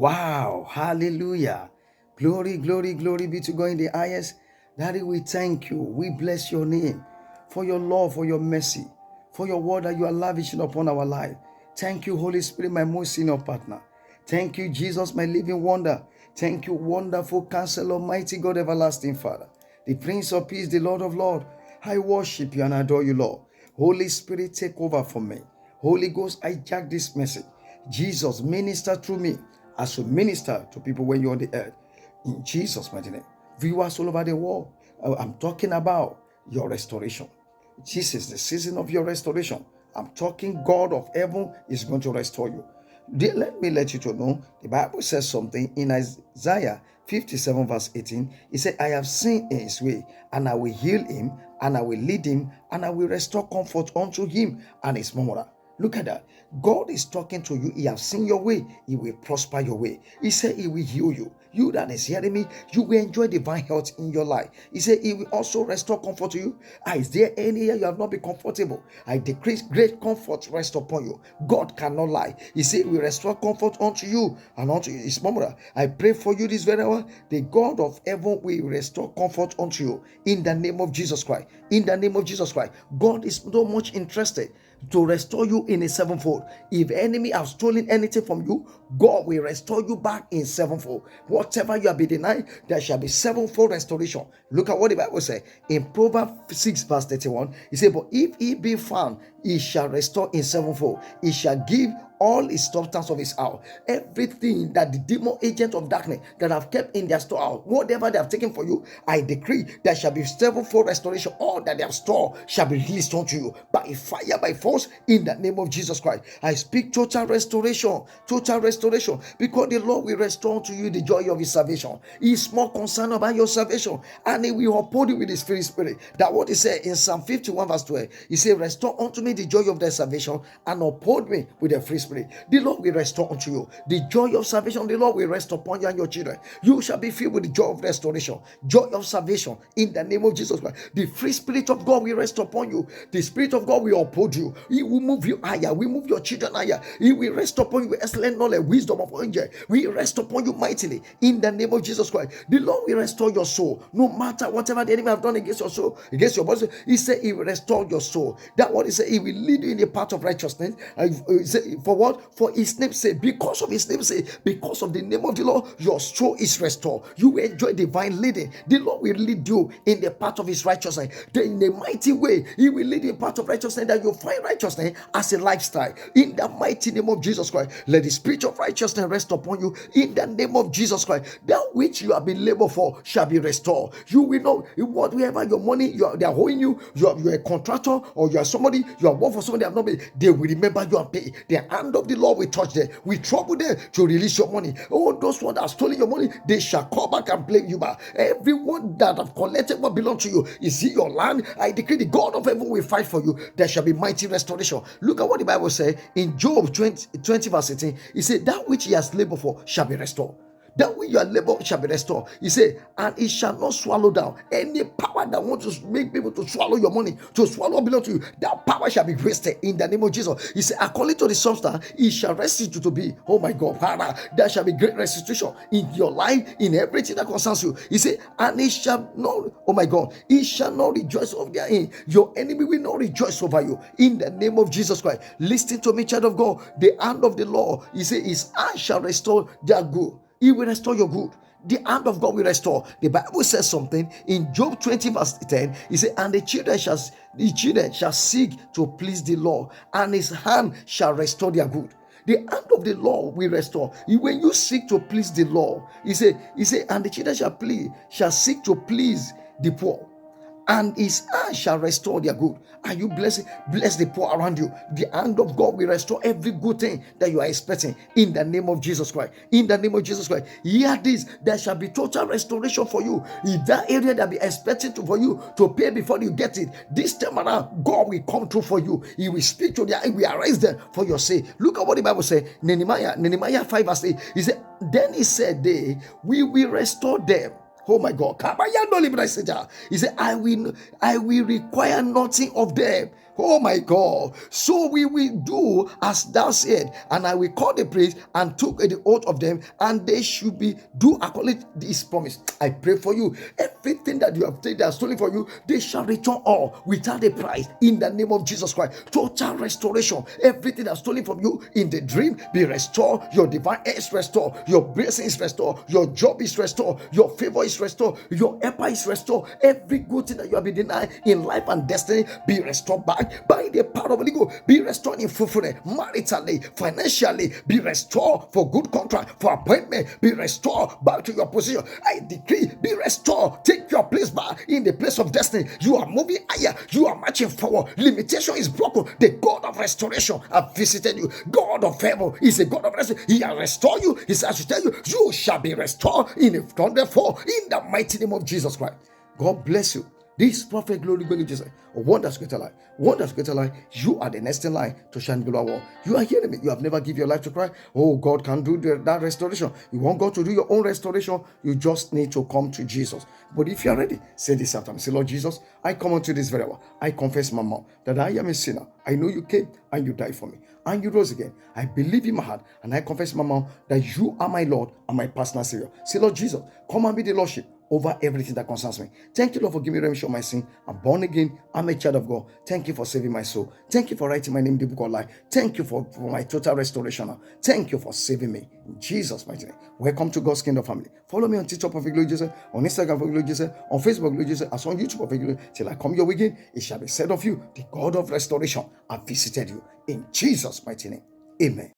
Wow, hallelujah. Glory, glory, glory be to God in the highest. Daddy, we thank you. We bless your name for your love, for your mercy, for your word that you are lavishing upon our life. Thank you, Holy Spirit, my most senior partner. Thank you, Jesus, my living wonder. Thank you, wonderful counselor, mighty God, everlasting Father, the Prince of Peace, the Lord of Lords. I worship you and adore you, Lord. Holy Spirit, take over for me. Holy Ghost, hijack this message. Jesus, minister through me as you minister to people when you're on the earth. In Jesus' mighty name. Viewers all over the world, I'm talking about your restoration. This is the season of your restoration. I'm talking God of heaven is going to restore you. Let me let you to know, the Bible says something in Isaiah 57 verse 18. It said, I have seen in his way, and I will heal him, and I will lead him, and I will restore comfort unto him and his murmurer. Look at that. God is talking to you. He has seen your way. He will prosper your way. He said he will heal you. You that is hearing me, you will enjoy divine health in your life. He said he will also restore comfort to you. Is there any area you have not been comfortable? I decrease great comfort rest upon you. God cannot lie. He said he will restore comfort unto you and unto his murmurer. I pray for you this very hour. The God of heaven will restore comfort unto you in the name of Jesus Christ. In the name of Jesus Christ. God is so much interested to restore you in a sevenfold. If enemy have stolen anything from you, God will restore you back in sevenfold. Whatever you have been denied, there shall be sevenfold restoration. Look at what the Bible says in Proverbs 6 verse 31. He said, but if he be found, he shall restore in sevenfold. He shall give all his substance of his house. Everything that the demon agent of darkness that have kept in their storehouse, whatever they have taken for you, I decree there shall be sevenfold restoration. All that they have stored shall be released unto you by fire, by force, in the name of Jesus Christ. I speak total restoration, because the Lord will restore to you the joy of his salvation. He is more concerned about your salvation, and he will uphold you with his free spirit. That what he said in Psalm 51 verse 12. He said, restore unto me the joy of their salvation, and uphold me with their free spirit. The Lord will restore unto you the joy of salvation. The Lord will rest upon you and your children. You shall be filled with the joy of restoration, joy of salvation, in the name of Jesus Christ. The free spirit of God will rest upon you. The spirit of God will uphold you. He will move you higher. We move your children higher. He will rest upon you with excellent knowledge, wisdom of angel. We rest upon you mightily in the name of Jesus Christ. The Lord will restore your soul, no matter whatever the enemy have done against your soul, against your body. He said he will restore your soul. That what he said, he will lead you in the path of righteousness. For what? For his name's sake, because of his name's sake, because of the name of the Lord, your soul is restored. You will enjoy divine leading. The Lord will lead you in the path of his righteousness. In a mighty way, he will lead you in the path of righteousness, that you'll find righteousness as a lifestyle. In the mighty name of Jesus Christ, let the spirit of righteousness rest upon you. In the name of Jesus Christ, that which you have been labored for shall be restored. You will know whatever your money they are owing you. You're a contractor, or you are somebody, you are working for somebody they have not paid. They will remember you and pay. The hand of the Lord will touch them. We trouble them to release your money. Oh, those ones that have stolen your money, they shall come back and blame you back. Everyone that have collected what belongs to you is in your land. I decree the God of heaven will fight for you. There shall be mighty restoration. Look at what the Bible says in Job 20 verse 18. He said, that which he has labored for shall be restored. That way your labor shall be restored. He said, and it shall not swallow down any power that wants to make people to swallow your money, to swallow belong to you. That power shall be wasted in the name of Jesus. He said, according to the substance, it shall restitute to be. Oh my God, Father, there shall be great restitution in your life, in everything that concerns you. He said, and it shall not, oh my God, it shall not rejoice of their end. Your enemy will not rejoice over you in the name of Jesus Christ. Listen to me, child of God. The hand of the Lord, he said, his hand shall restore their good. He will restore your good. The hand of God will restore. The Bible says something in Job 20 verse 10. He said, and the children shall seek to please the Lord, and his hand shall restore their good. The hand of the Lord will restore. When you seek to please the Lord, he said, and the children shall seek to please the poor, and his hand shall restore their good. Are you blessed? Bless the poor around you. The hand of God will restore every good thing that you are expecting in the name of Jesus Christ. In the name of Jesus Christ. Hear this, there shall be total restoration for you. In that area that be expecting for you to pay before you get it, this time around, God will come through for you. He will speak to them. He will arise them for your sake. Look at what the Bible says. Nehemiah 5 verse 8. He said, then he said, we will restore them. Oh my God. He said, I will require nothing of them. Oh my God. So we will do as thou said, and I will call the priest and took the oath of them, and they should be do according to this promise. I pray for you. Everything that you have taken, that are stolen for you, they shall return all without a price in the name of Jesus Christ. Total restoration. Everything that's stolen from you in the dream be restored. Your divine is restored. Your blessing is restored. Your job is restored. Your favor is restored. Your empire is restored. Every good thing that you have been denied in life and destiny be restored back by the power of the Holy Ghost. Be restored in fruitfulness, maritally, financially. Be restored for good contract, for appointment. Be restored back to your position. I decree, be restored. Take your place back in the place of destiny. You are moving higher. You are marching forward. Limitation is broken. The God of restoration have visited you. God of heaven is a God of restoration. He has restored you. He says to tell you, you shall be restored in a thunderfall in the mighty name of Jesus Christ. God bless you. This prophet glory going to Jesus. Wonders greater life. Wonders greater life. You are the next in line to shine global world. You are hearing me. You have never given your life to Christ. Oh, God can do that restoration. You want God to do your own restoration. You just need to come to Jesus. But if you are ready, say this after me. Say, Lord Jesus, I come unto this very hour. I confess my mouth that I am a sinner. I know you came and you died for me. And you rose again. I believe in my heart and I confess in my mouth that you are my Lord and my personal Savior. Say, Lord Jesus, come and be the Lordship over everything that concerns me. Thank you, Lord, for giving me remission of my sin. I'm born again. I'm a child of God. Thank you for saving my soul. Thank you for writing my name in the book of life. Thank you for my total restoration. Thank you for saving me. In Jesus' mighty name. Welcome to God's Kingdom family. Follow me on TikTok, Prophet Glory Jesus, on Instagram, Prophet Glory Jesus, on Facebook, Glory Jesus, as on YouTube, Prophet Glory. Till I come your way again, it shall be said of you, the God of restoration have visited you. In Jesus' mighty name. Amen.